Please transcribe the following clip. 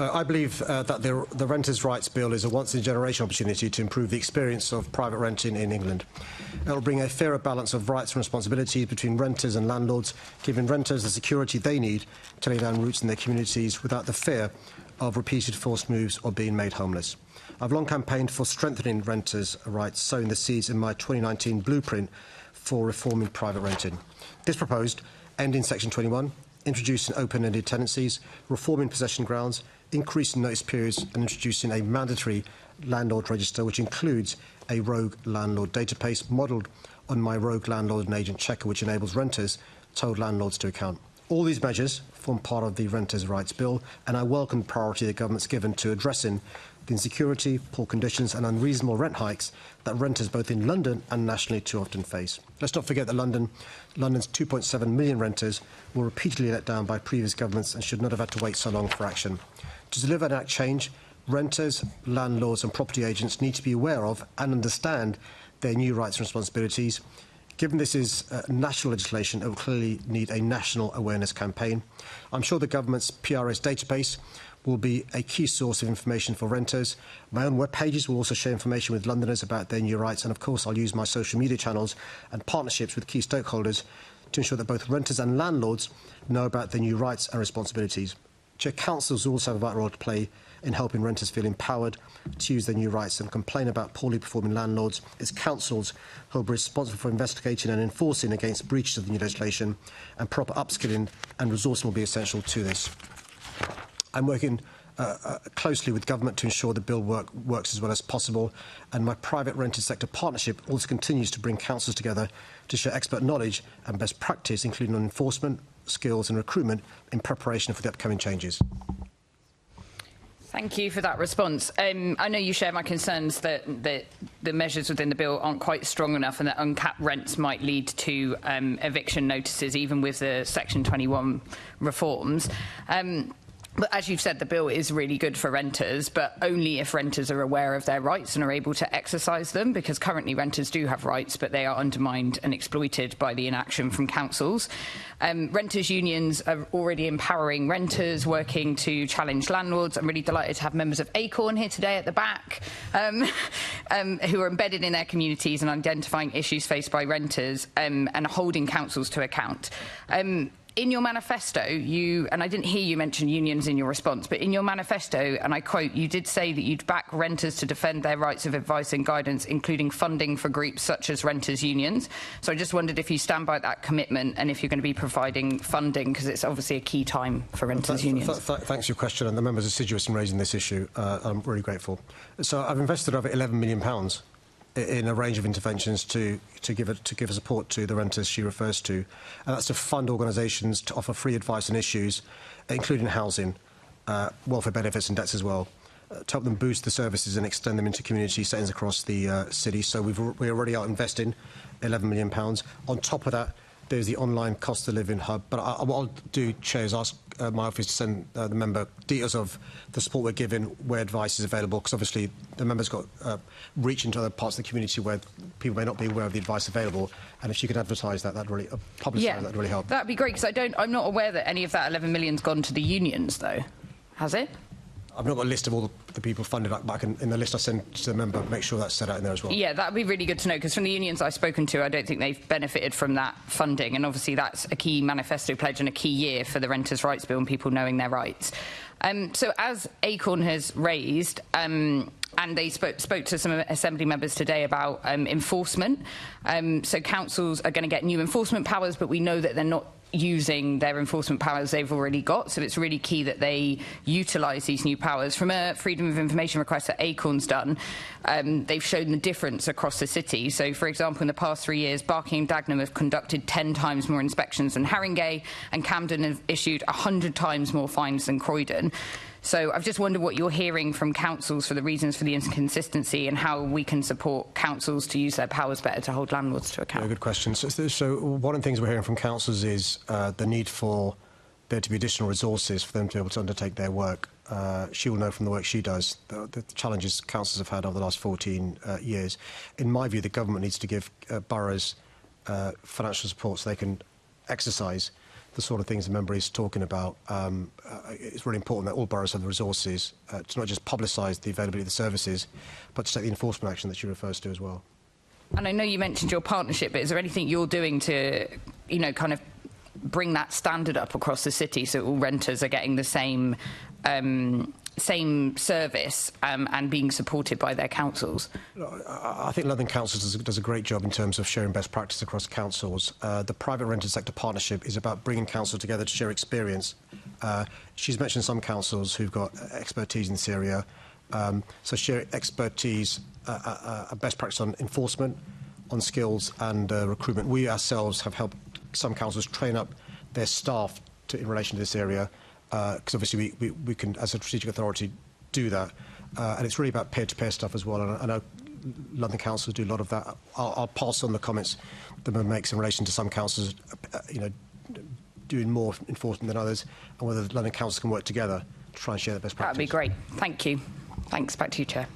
I believe that the Renters' Rights Bill is a once-in-a-generation opportunity to improve the experience of private renting in England. It will bring a fairer balance of rights and responsibilities between renters and landlords, giving renters the security they need to lay down roots in their communities without the fear of repeated forced moves or being made homeless. I've long campaigned for strengthening renters' rights, sowing the seeds in my 2019 blueprint for reforming private renting. This proposed ending Section 21, introducing open-ended tenancies, reforming possession grounds, increasing notice periods and introducing a mandatory landlord register which includes a rogue landlord database modelled on my rogue landlord and agent checker, which enables renters to hold landlords to account. All these measures form part of the Renters' Rights Bill, and I welcome the priority the government's given to addressing the insecurity, poor conditions and unreasonable rent hikes that renters both in London and nationally too often face. Let's not forget that London's 2.7 million renters were repeatedly let down by previous governments and should not have had to wait so long for action. To deliver that change, renters, landlords and property agents need to be aware of and understand their new rights and responsibilities. Given this is national legislation, it will clearly need a national awareness campaign. I'm sure the government's PRS database will be a key source of information for renters. My own web pages will also share information with Londoners about their new rights, and of course I'll use my social media channels and partnerships with key stakeholders to ensure that both renters and landlords know about their new rights and responsibilities. Chair, councils also have a vital role to play in helping renters feel empowered to use their new rights and complain about poorly performing landlords. It's councils who will be responsible for investigating and enforcing against breaches of the new legislation, and proper upskilling and resourcing will be essential to this. I'm working closely with government to ensure the bill works as well as possible, and my private rented sector partnership also continues to bring councils together to share expert knowledge and best practice, including on enforcement, skills and recruitment in preparation for the upcoming changes. Thank you for that response. I know you share my concerns that the measures within the bill aren't quite strong enough and that uncapped rents might lead to eviction notices, even with the Section 21 reforms. But as you've said, the bill is really good for renters, but only if renters are aware of their rights and are able to exercise them, because currently renters do have rights, but they are undermined and exploited by the inaction from councils. Renters' unions are already empowering renters, working to challenge landlords. I'm really delighted to have members of Acorn here today at the back, who are embedded in their communities and identifying issues faced by renters and holding councils to account. In your manifesto, and I didn't hear you mention unions in your response, but in your manifesto, and I quote, you did say that you'd back renters to defend their rights of advice and guidance, including funding for groups such as renters' unions. So I just wondered if you stand by that commitment and if you're going to be providing funding, because it's obviously a key time for renters' unions. Thanks for your question, and the member's assiduous in raising this issue. I'm really grateful. So I've invested over £11 million in a range of interventions to give support to the renters she refers to, and that's to fund organisations to offer free advice on issues, including housing, welfare benefits and debts as well, to help them boost the services and extend them into community settings across the city. So we already are investing £11 million. On top of that, there's the online cost of living hub. But what I'll do, Chair, is ask my office to send the member details of the support we're giving, where advice is available, because obviously the member's got reach into other parts of the community where people may not be aware of the advice available. And if she could advertise that, that'd really publicise that'd really help. That'd be great, because I'm not aware that any of that 11 million's gone to the unions, though. Has it? I've not got a list of all the people funded, but I can, in the list I send to the member, make sure that's set out in there as well. Yeah, that would be really good to know, because from the unions I've spoken to, I don't think they've benefited from that funding, and obviously that's a key manifesto pledge and a key year for the Renters' Rights Bill and people knowing their rights. So as Acorn has raised, and they spoke to some Assembly members today about enforcement. So councils are going to get new enforcement powers, but we know that they're not using their enforcement powers they've already got, so it's really key that they utilise these new powers. From a freedom of information request that Acorn's done, they've shown the difference across the city. So, for example, in the past 3 years, Barking and Dagenham have conducted 10 times more inspections than Haringey, and Camden have issued 100 times more fines than Croydon. So I've just wondered what you're hearing from councils for the reasons for the inconsistency and how we can support councils to use their powers better to hold landlords to account. Yeah, good question. So one of the things we're hearing from councils is the need for there to be additional resources for them to be able to undertake their work. She will know from the work she does the challenges councils have had over the last 14 years. In my view, the government needs to give boroughs financial support so they can exercise the sort of things the member is talking about. It's really important that all boroughs have the resources to not just publicise the availability of the services, but to take the enforcement action that she refers to as well. And I know you mentioned your partnership, but is there anything you're doing to, kind of bring that standard up across the city so all renters are getting the same service and being supported by their councils? I think London Council does a great job in terms of sharing best practice across councils. The private rented sector partnership is about bringing councils together to share experience. She's mentioned some councils who've got expertise in this area, so share expertise, best practice on enforcement, on skills and recruitment. We ourselves have helped some councils train up their staff in relation to this area, because obviously we can, as a strategic authority, do that. And it's really about peer-to-peer stuff as well. And I know London councils do a lot of that. I'll pass on the comments the member makes in relation to some councils, doing more enforcement than others, and whether the London councils can work together to try and share the best practice. That'd be great. Thank you. Thanks. Back to you, Chair.